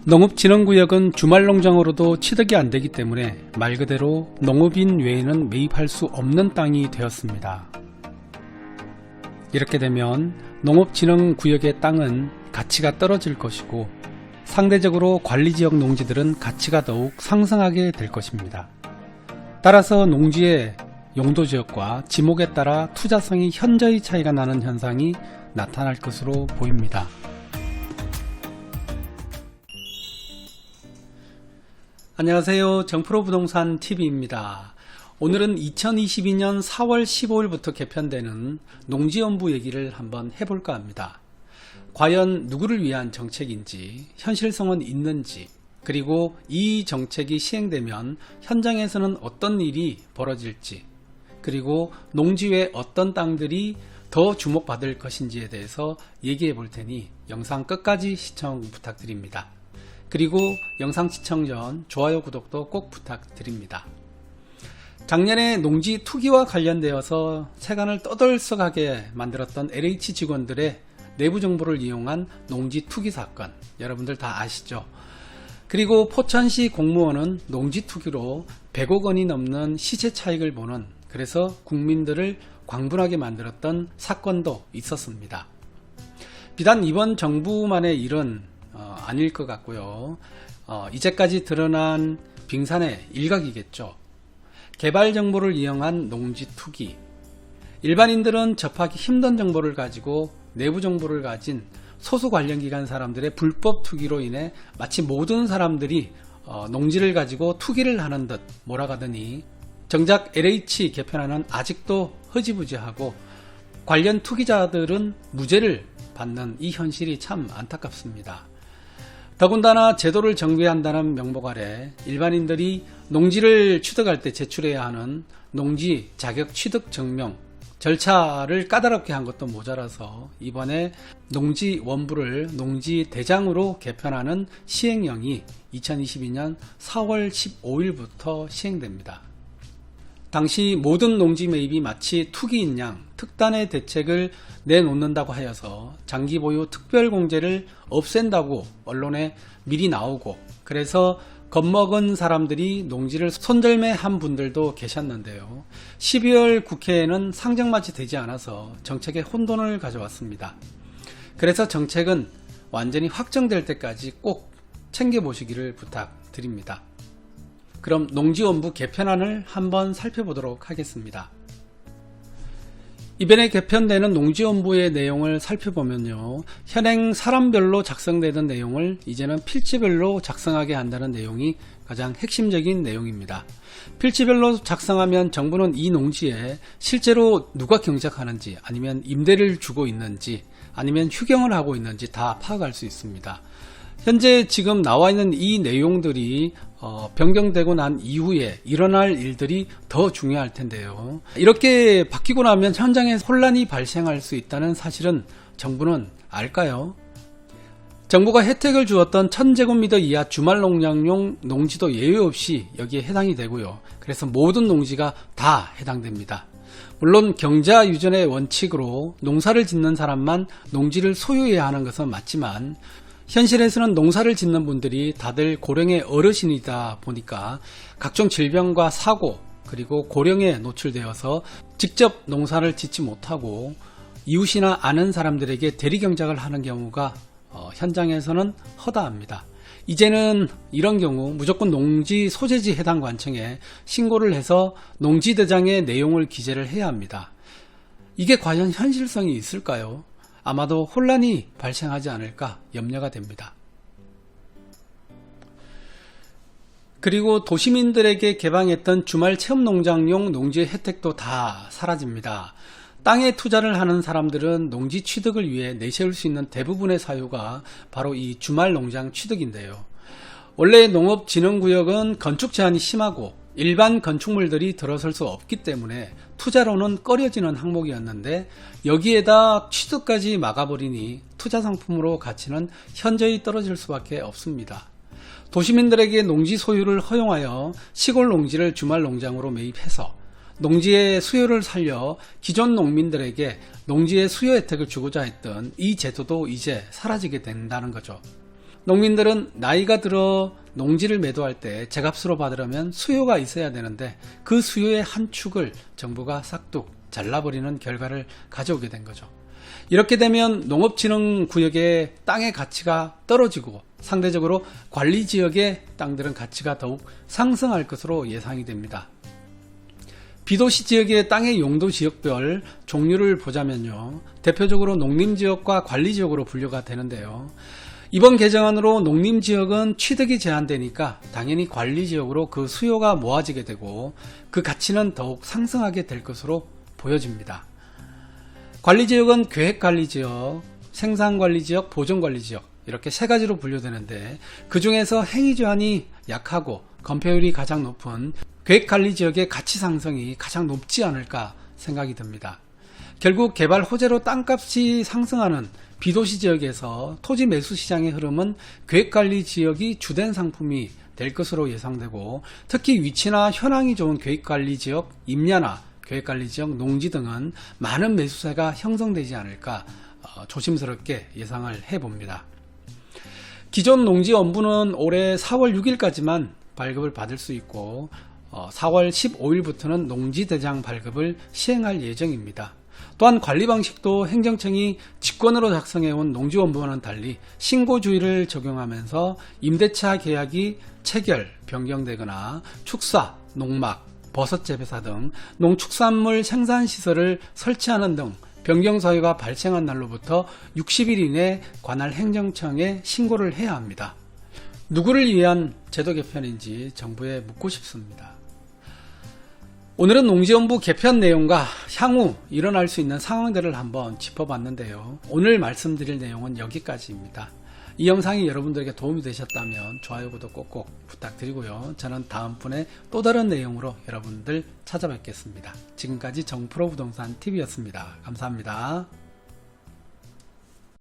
농업진흥구역은 주말농장으로도 취득이 안되기 때문에 말 그대로 농업인 외에는 매입할 수 없는 땅이 되었습니다. 이렇게 되면 농업진흥구역의 땅은 가치가 떨어질 것이고 상대적으로 관리지역 농지들은 가치가 더욱 상승하게 될 것입니다. 따라서 농지의 용도지역과 지목에 따라 투자성이 현저히 차이가 나는 현상이 나타날 것으로 보입니다. 안녕하세요. 정프로 부동산 TV입니다. 오늘은 2022년 4월 15일부터 개편되는 농지연부 얘기를 한번 해볼까 합니다. 과연 누구를 위한 정책인지, 현실성은 있는지, 그리고 이 정책이 시행되면 현장에서는 어떤 일이 벌어질지, 그리고 농지 외 어떤 땅들이 더 주목받을 것인지에 대해서 얘기해 볼 테니 영상 끝까지 시청 부탁드립니다. 그리고 영상 시청 전 좋아요, 구독도 꼭 부탁드립니다. 작년에 농지 투기와 관련되어서 세간을 떠들썩하게 만들었던 LH 직원들의 내부 정보를 이용한 농지 투기 사건, 여러분들 다 아시죠? 그리고 포천시 공무원은 농지 투기로 100억 원이 넘는 시세 차익을 보는, 그래서 국민들을 광분하게 만들었던 사건도 있었습니다. 비단 이번 정부만의 일은 아닐 것 같고요. 이제까지 드러난 빙산의 일각이겠죠. 개발 정보를 이용한 농지 투기, 일반인들은 접하기 힘든 정보를 가지고 내부 정보를 가진 소수 관련기관 사람들의 불법 투기로 인해 마치 모든 사람들이 농지를 가지고 투기를 하는 듯 몰아가더니 정작 LH 개편안은 아직도 흐지부지하고 관련 투기자들은 무죄를 받는 이 현실이 참 안타깝습니다. 더군다나 제도를 정비한다는 명목 아래 일반인들이 농지를 취득할 때 제출해야 하는 농지 자격 취득 증명 절차를 까다롭게 한 것도 모자라서 이번에 농지원부를 농지대장으로 개편하는 시행령이 2022년 4월 15일부터 시행됩니다. 당시 모든 농지 매입이 마치 투기인 양 특단의 대책을 내놓는다고 하여서 장기 보유 특별공제를 없앤다고 언론에 미리 나오고, 그래서 겁먹은 사람들이 농지를 손절매한 분들도 계셨는데요. 12월 국회에는 상정마치 되지 않아서 정책에 혼돈을 가져왔습니다. 그래서 정책은 완전히 확정될 때까지 꼭 챙겨보시기를 부탁드립니다. 그럼 농지원부 개편안을 한번 살펴보도록 하겠습니다. 이번에 개편되는 농지원부의 내용을 살펴보면요, 현행 사람별로 작성되던 내용을 이제는 필지별로 작성하게 한다는 내용이 가장 핵심적인 내용입니다. 필지별로 작성하면 정부는 이 농지에 실제로 누가 경작하는지, 아니면 임대를 주고 있는지, 아니면 휴경을 하고 있는지 다 파악할 수 있습니다. 현재 지금 나와 있는 이 내용들이 변경되고 난 이후에 일어날 일들이 더 중요할 텐데요. 이렇게 바뀌고 나면 현장에 혼란이 발생할 수 있다는 사실은 정부는 알까요? 정부가 혜택을 주었던 1000제곱미터 이하 주말농장용 농지도 예외 없이 여기에 해당이 되고요. 그래서 모든 농지가 다 해당됩니다. 물론 경자 유전의 원칙으로 농사를 짓는 사람만 농지를 소유해야 하는 것은 맞지만, 현실에서는 농사를 짓는 분들이 다들 고령의 어르신이다 보니까 각종 질병과 사고, 그리고 고령에 노출되어서 직접 농사를 짓지 못하고 이웃이나 아는 사람들에게 대리경작을 하는 경우가 현장에서는 허다합니다. 이제는 이런 경우 무조건 농지 소재지 해당 관청에 신고를 해서 농지대장의 내용을 기재를 해야 합니다. 이게 과연 현실성이 있을까요? 아마도 혼란이 발생하지 않을까 염려가 됩니다. 그리고 도시민들에게 개방했던 주말 체험농장용 농지의 혜택도 다 사라집니다. 땅에 투자를 하는 사람들은 농지 취득을 위해 내세울 수 있는 대부분의 사유가 바로 이 주말 농장 취득인데요. 원래 농업진흥구역은 건축 제한이 심하고 일반 건축물들이 들어설 수 없기 때문에 투자로는 꺼려지는 항목이었는데, 여기에다 취득까지 막아버리니 투자 상품으로 가치는 현저히 떨어질 수밖에 없습니다. 도시민들에게 농지 소유를 허용하여 시골 농지를 주말 농장으로 매입해서 농지의 수요를 살려 기존 농민들에게 농지의 수요 혜택을 주고자 했던 이 제도도 이제 사라지게 된다는 거죠. 농민들은 나이가 들어 농지를 매도할 때 제값으로 받으려면 수요가 있어야 되는데 그 수요의 한 축을 정부가 싹둑 잘라버리는 결과를 가져오게 된 거죠. 이렇게 되면 농업진흥구역의 땅의 가치가 떨어지고 상대적으로 관리지역의 땅들은 가치가 더욱 상승할 것으로 예상이 됩니다. 비도시 지역의 땅의 용도 지역별 종류를 보자면요. 대표적으로 농림지역과 관리지역으로 분류가 되는데요. 이번 개정안으로 농림지역은 취득이 제한되니까 당연히 관리지역으로 그 수요가 모아지게 되고 그 가치는 더욱 상승하게 될 것으로 보여집니다. 관리지역은 계획관리지역, 생산관리지역, 보존관리지역 이렇게 세 가지로 분류되는데 그 중에서 행위제한이 약하고 건폐율이 가장 높은 계획관리지역의 가치 상승이 가장 높지 않을까 생각이 듭니다. 결국 개발 호재로 땅값이 상승하는 비도시 지역에서 토지 매수 시장의 흐름은 계획관리지역이 주된 상품이 될 것으로 예상되고 특히 위치나 현황이 좋은 계획관리지역, 임야나 계획관리지역, 농지 등은 많은 매수세가 형성되지 않을까 조심스럽게 예상을 해봅니다. 기존 농지원부는 올해 4월 6일까지만 발급을 받을 수 있고 4월 15일부터는 농지대장 발급을 시행할 예정입니다. 또한 관리 방식도 행정청이 직권으로 작성해온 농지원부와는 달리 신고주의를 적용하면서 임대차 계약이 체결, 변경되거나 축사, 농막, 버섯 재배사 등 농축산물 생산시설을 설치하는 등 변경 사유가 발생한 날로부터 60일 이내 관할 행정청에 신고를 해야 합니다. 누구를 위한 제도 개편인지 정부에 묻고 싶습니다. 오늘은 농지원부 개편 내용과 향후 일어날 수 있는 상황들을 한번 짚어봤는데요. 오늘 말씀드릴 내용은 여기까지입니다. 이 영상이 여러분들에게 도움이 되셨다면 좋아요, 구독 꼭꼭 부탁드리고요. 저는 다음번에 또 다른 내용으로 여러분들 찾아뵙겠습니다. 지금까지 정프로부동산 TV였습니다. 감사합니다.